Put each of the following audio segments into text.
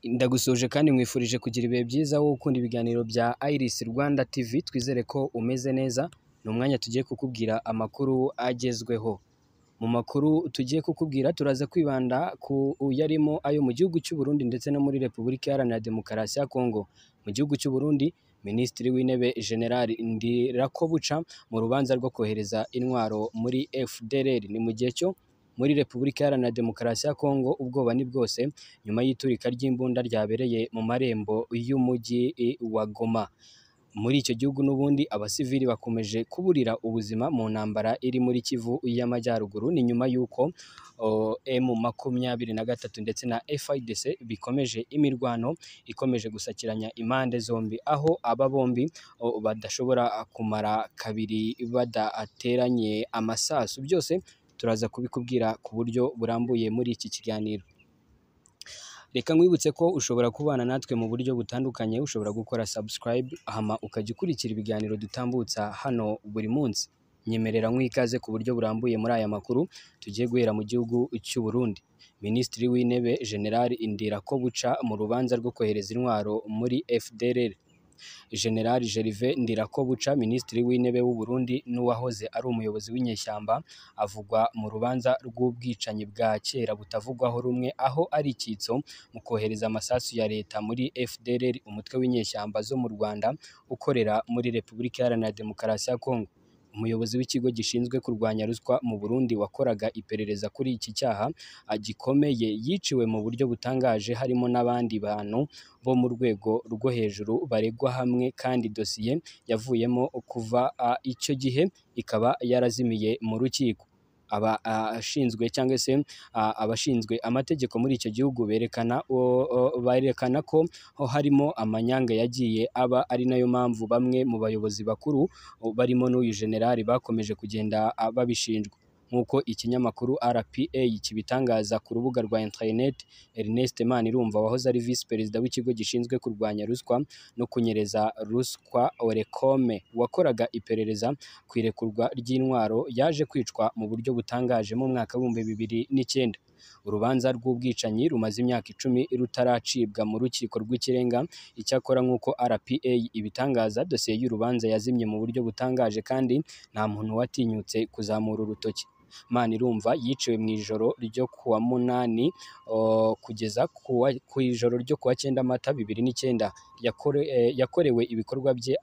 Ndagusoje kandi nkwifurije kugira ibihe byiza wowe ukunda ibiganiro bya Iris Rwanda TV, twizere ko umeze neza. Ni umwanya tugiye kukubwira amakuru agezweho. Mu makuru tugiye kukubwira turaza kwibanda ku yarimo ayo mu gihugu cy'u Burundi ndetse no muri Repubulika Iharanira Demokarasi ya Kongo. Mu gihugu cy'u Burundi, Minisitiri w'Intebe General Ndirakobuca mu rubanza rwo kohereza intwaro muri FDLR. Ni mu gihe cyo muri Repubulika Iharanira Demokarasi ya Kongo ubwoba ni bwose nyuma y'iturika ry'imbunda ryabereye mu marembo y'umujyi wa Goma. Muri icyo gihugu n'ubundi abasivili bakomeje kuburira ubuzima mu ntambara iri muri Kivu y'Amajyaruguru. Ni nyuma y'uko M23 ndetse na FARDC bikomeje imirwano ikomeje gusakiranya impande zombi, aho aba bombi badashobora kumara kabiri badateranye amasasu. Byose turaza kubikubwira ku buryo burambuye muri iki kiganiro. Reka nkwibutse ko ushobora kubana natwe mu buryo butandukanye. Ushobora gukora subscribe hama ukajya ukurikira ibiganiro dutambutsa hano buri munsi. Nyemerera nk'ikaze ku buryo burambuye muri aya makuru tugiye guhera mu gihugu cy'u Burundi. Minisitiri w'Intebe General Ndirakobuca mu rubanza rwo kohereza intwaro muri FDLR. General Gervais Ndirakobuca, Minisitiri w'Intebe w'u Burundi n'uwahoze ari umuyobozi w'inyeshyamba, avugwa mu rubanza rw'ubwicanyi bwa kera butavugwaho rumwe, aho ari icyitso mu kohereza amasasu ya leta muri FDLR, umutwe w'inyeshyamba zo mu Rwanda ukorera muri Repubulika Iharanira Demokarasi ya Kongo. Umuyobozi w'ikigo gishinzwe kurwanya ruswa mu Burundi wakoraga iperereza kuri iki cyaha gikomeye yiciwe mu buryo butangaje, harimo n'abandi bantu bo mu rwego rwo hejuru baregwa hamwe, kandi dosiye yavuyemo kuva icyo gihe ikaba yarazimiye mu rukiko. Abashinzwe cyangwa se abashinzwe amategeko muri icyo gihugu berekana ko harimo amanyanga yagiye aba, ari nayo mpamvu bamwe mu bayobozi bakuru barimo n'uyu generali bakomeje kugenda babishinjwa. Nk'uko ikinyamakuru RPA kibitangaza ku rubuga rwa internet, Ernest Manirumva wahoze ari visi perezida w'ikigo gishinzwe kurwanya ruswa no kunyereza ruswa Orecome, wakoraga iperereza ku irekurwa ry'intwaro, yaje kwicwa mu buryo butangaje mu mwaka w'ibihumbi 2009. Urubanza rw'ubwicanyi rumaze imyaka 10 rutaracibwa mu rukiko rw'ikirenga. Icyakora nk'uko RPA ibitangaza, dosiye y'urubanza yazimye mu buryo butangaje kandi nta muntu watinyutse kuzamura urutoki. Manirumva yiciwe mu ijoro ryo kuwa 8 kugeza ku ijoro ryo kuwa 9 Mata 2009. Yakorewe ibikorwa bye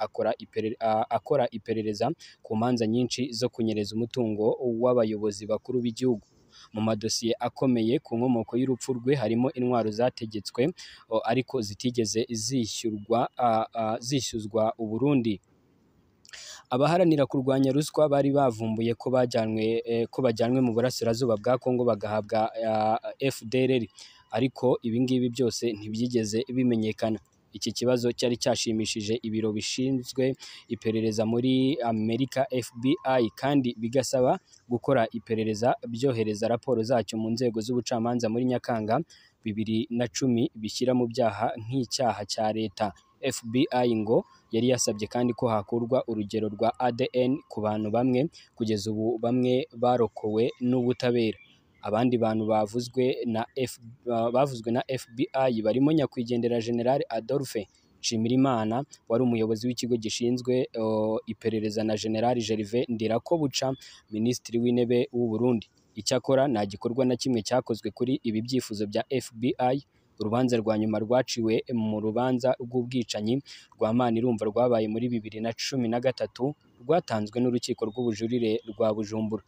akora iperereza ku manza nyinshi zo kunyereza umutungo w'abayobozi bakuru b'igihugu. Mu madosiye akomeye ku nkomoko y'urupfu rwe harimo intwaro zategetswe ariko zitigeze zishyuzwa u Burundi. Abaharanira kurwanya ruswa bari bavumbuye ko bajyanwe mu burasirazuba bwa Kongo bagahabwa FDLR, ariko ibi ngibi byose ntibyigeze bimenyekana. Iki kibazo cyari cyashimishije ibiro bishinzwe iperereza muri Amerika FBI, kandi bigasaba gukora iperereza byohereza raporo zacyo mu nzego z'ubucamanza muri Nyakanga 2010 bishyira mu byaha nk'icyaha cya leta. FBI ngo yari yasabye kandi ko hakurwa urugero rwa ADN ku bantu bamwe. Kugeza ubu bamwe barokowe n'ubutabera. Abandi bantu bavuzwe na FBI barimo nyakwigendera General Adolphe Nshimirimana wari umuyobozi w'ikigo gishinzwe iperereza, na General Gervais Ndirakobuca, Minisitiri w'Intebe w'u Burundi. Icyakora nta gikorwa na kimwe cyakozwe kuri ibi byifuzo bya FBI. Urubanza rwa nyuma rwaciwe mu rubanza rw'ubwicanyi rwa Manirumva rwabaye muri 2013 rwatanzwe n'urukiko rw'ubujurire rwa Bujumbura.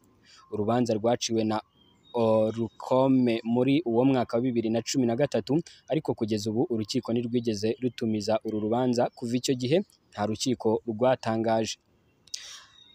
Urubanza rwaciwe na Orecome muri uwo mwaka wa 2013, ariko kugeza ubu urukiko ntirwigeze rutumiza uru rubanza. Kuva icyo gihe nta rukiko rwatangaje.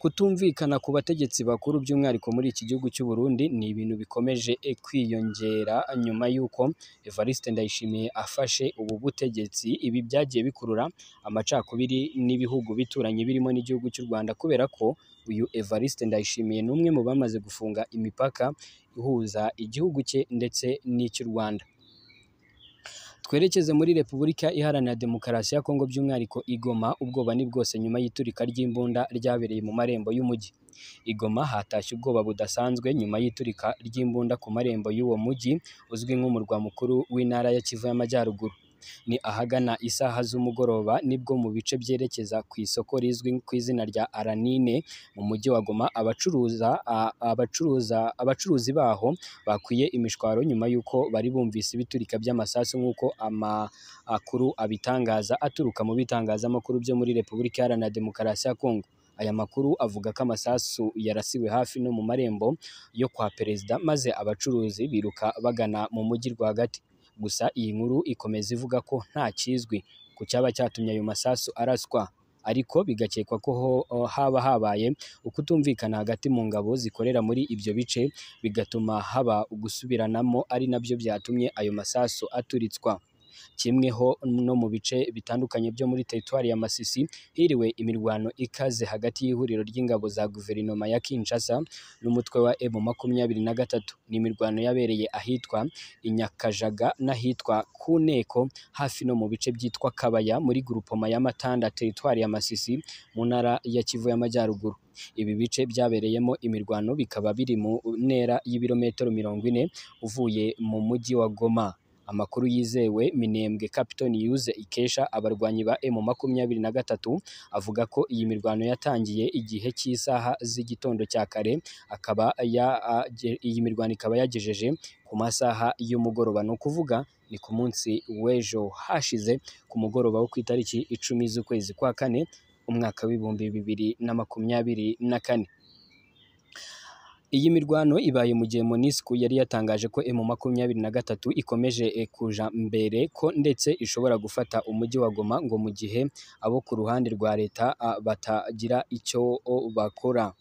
Kutumvikana ku bategetsi bakuru by'umwihariko muri iki gihugu cy'u Burundi ni ibintu bikomeje kwiyongera nyuma y'uko Evariste Ndayishimiye afashe ubu butegetsi. Ibi byagiye bikurura amacakubiri n'ibihugu bituranye birimo n'igihugu cy'u Rwanda, kubera ko uyu Evariste Ndayishimiye ni umwe mu bamaze gufunga imipaka ihuza igihugu cye ndetse n'icy'u Rwanda. Twerekeze muri Repubulika Iharanira Demokarasi ya Kongo, by'umwihariko i Goma. Ubwoba ni bwose nyuma y'iturika ry'imbunda ryabereye mu marembo y'umujyi. I Goma hatashye ubwoba budasanzwe nyuma y'iturika ry'imbunda ku marembo y'uwo mujyi uzwi nk'umurwa mukuru w'intara ya Kivu y'Amajyaruguru. Ni ahagana isaha z'umugoroba nibwo mu bice byerekeza ku isoko rizwi ku izina rya Aranine mu mujyi wa Goma abacuruzi baho bakwiye imishwaro nyuma y'uko bari bumvise ibiturika by'amasasu nk'uko amakuru abitangaza aturuka mu bitangazamakuru byo muri Repubulika Iharanira Demokarasi ya Kongo. Aya makuru avuga ko amasasu yarasiwe hafi no mu marembo yo kwa perezida maze abacuruzi biruka bagana mu mujyi rwagati. Gusa iyi nkuru ikomeza ivuga ko nta kizwi ku cyaba cyatumye ayo masasu araswa, ariko bigakekwa ko haba habaye ukutumvikana hagati mu ngabo zikorera muri ibyo bice bigatuma haba ugusubiranamo, ari nabyo byatumye ayo masasu aturitswa. Kimweho no mu bice bitandukanye byo muri teritwari ya Masisi hiriwe imirwano ikaze hagati y'ihuriro ry'ingabo za guverinoma ya Kinshasa n'umutwe wa M23. Ni imirwano yabereye ahitwa Inyakajaga n'ahitwa ku Nteko hafi no mu bice byitwa Kabaya muri grupoma ya Matanda teritwari ya Masisi mu ntara ya Kivu y'Amajyaruguru. Ibi bice byabereyemo imirwano bikaba biri mu ntera y'ibirometero 40 uvuye mu mujyi wa Goma. Amakuru yizewe Minembwe Capital News ikesha abarwanyi ba M23 avuga ko iyi mirwano yatangiye igihe cy'isaha z'igitondo cya kare, iyi mirwano ikaba yagejeje ku masaha y'umugoroba, ni ukuvuga ni ku munsi w'ejo hashize ku mugoroba wo ku itariki 10 z'ukwezi kwa kane umwaka w'ibihumbi 2024. Iyi mirwano ibaye mu gihe MONUSCO yari yatangaje ko M23 ikomeje kuja mbere ko ndetse ishobora gufata umujyi wa Goma ngo mu gihe abo ku ruhande rwa leta batagira icyo bakora.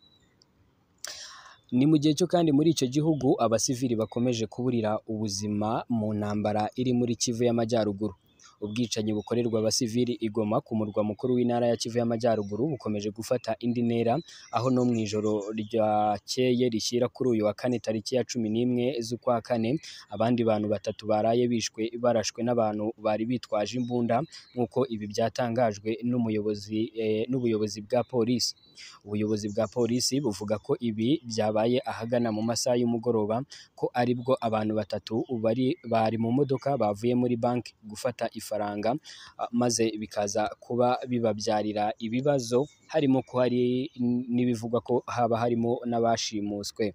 Ni mu gihe cyo kandi muri icyo gihugu abasivili bakomeje kuburira ubuzima mu ntambara iri muri Kivu y'Amajyaruguru. Ubwicanyi bukorerwa abasivili igoma ku murwa mukuru w'intara ya Kivu y'Amajyaruguru bukomeje gufata indi ntera, aho no mu ijoro ryakeye rishyira kuri uyu wa kane tariki ya 11 z'ukwa kane abandi bantu 3 baraye bishwe barashwe n'abantu bari bitwaje imbunda nk'uko ibi byatangajwe n'ubuyobozi bwa polisi. Ubuyobozi bwa polisi buvuga ko ibi byabaye ahagana mu masaha y'umugoroba, ko aribwo abantu 3 bari mu modoka bavuye muri banki gufata ifaranga maze bikaza kuba bibabyarira ibibazo, harimo ko hari n'ibivugwa ko haba harimo n'abashimuswe.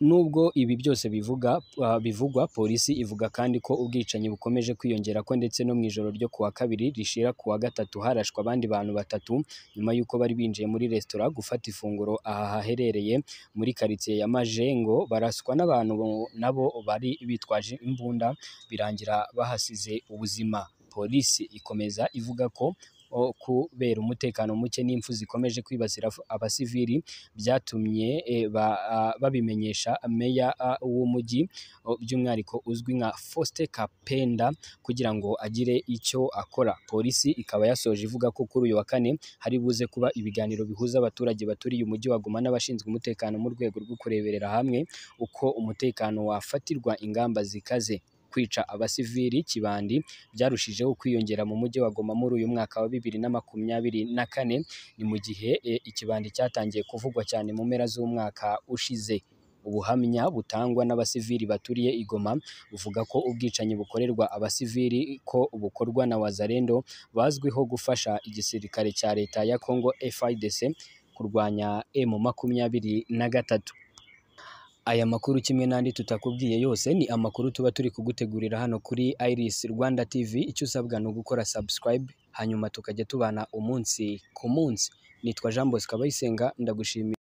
Nubwo ibi byose bivugwa, polisi ivuga kandi ko ubwicanyi bukomeje kwiyongera ko ndetse no mu ijoro ryo kuwa kabiri rishira kuwa gatatu harashwe abandi bantu 3 nyuma y'uko bari binjiye muri resitora gufata ifunguro aha haherereye muri quartier ya Majengo, baraswa n'abantu nabo bari bitwaje imbunda birangira bahasize ubuzima. Polisi ikomeza ivuga ko kubera umutekano muke n'impfu zikomeje kwibasira abasivili byatumye babimenyesha meya w'umujyi by'umwihariko uzwi nka Faustin Kapenda kugira ngo agire icyo akora. Polisi ikaba yasoje ivuga ko kuri uyu wa kane hari buze kuba ibiganiro bihuza abaturage baturiye umujyi wa Goma n'abashinzwe umutekano mu rwego rwo kureberera hamwe uko umutekano wafatirwa ingamba zikaze. Kwica abasivili kibandi byarushijeho kwiyongera mu mujyi wa Goma muri uyu mwaka wa 2024, ni mu gihe ikibandi cyatangiye kuvugwa cyane mu mpera z'umwaka ushize. Ubuhamya butangwa n'abasivili baturiye igoma buvuga ko ubwicanyi bukorerwa abasivili ko bukorwa na Wazalendo bazwiho gufasha igisirikare cya leta ya Congo FARDC kurwanya M23. Aya makuru kimwe n'andi tutakubwiye yose ni amakuru tuba turi kugutegurira hano kuri Iris Rwanda TV. Icyo usabwa no gukora subscribe hanyuma tukajya tubana umunsi ku munsi. Nitwa Jean Bosco Abayisenga, ndagushimiye.